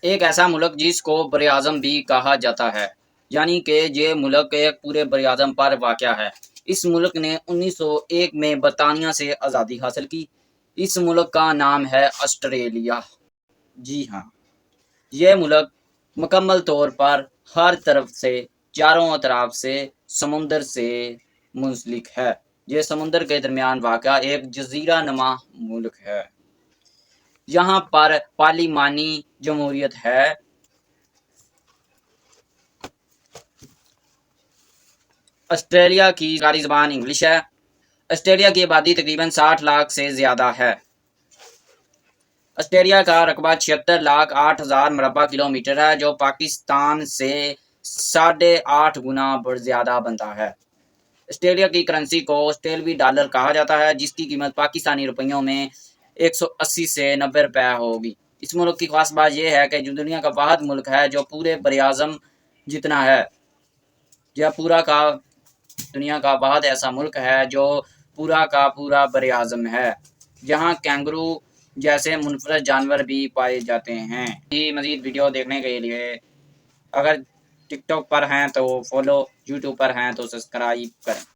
ایک ایسا ملک جس کو براعظم بھی کہا جاتا ہے، یعنی کہ یہ ملک ایک پورے براعظم پر واقع ہے۔ اس ملک نے 1901 میں برطانیہ سے آزادی حاصل کی۔ اس ملک کا نام ہے آسٹریلیا۔ جی ہاں، یہ ملک مکمل طور پر ہر طرف سے، چاروں اطراف سے سمندر سے منسلک ہے۔ یہ سمندر کے درمیان واقع ایک جزیرہ نما ملک ہے۔ یہاں پر پارلیمانی جمہوریت ہے۔ آسٹریلیا کی سرکاری زبان انگلش ہے۔ آسٹریلیا کی آبادی تقریباً 60 لاکھ سے زیادہ ہے۔ آسٹریلیا کا رقبہ 76,08,000 مربع کلومیٹر ہے، جو پاکستان سے 8.5 گنا زیادہ بنتا ہے۔ آسٹریلیا کی کرنسی کو آسٹریلوی ڈالر کہا جاتا ہے، جس کی قیمت پاکستانی روپیوں میں 180 سے 90 روپے ہوگی۔ اس ملک کی خاص بات یہ ہے کہ جو دنیا کا واحد ملک ہے جو پورے براعظم جتنا ہے۔ یہ پورا کا دنیا کا واحد ایسا ملک ہے جو پورا کا پورا براعظم ہے، جہاں کینگرو جیسے منفرد جانور بھی پائے جاتے ہیں۔ مزید ویڈیو دیکھنے کے لیے اگر ٹک ٹاک پر ہیں تو فالو، یوٹیوب پر ہیں تو سبسکرائب کریں۔